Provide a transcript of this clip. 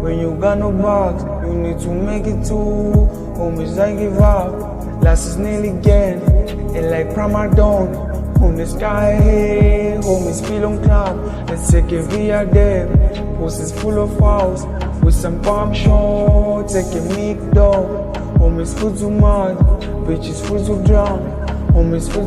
When you got no box, you need to make it too. Homies, I give up. Last is nearly again. And like Pramadon, on the sky, hey, homies feel on cloud. Let's take it via them. Post is full of house with some palm shots. Take a meek dog. Homies full to mud, bitches full to drown. Homies full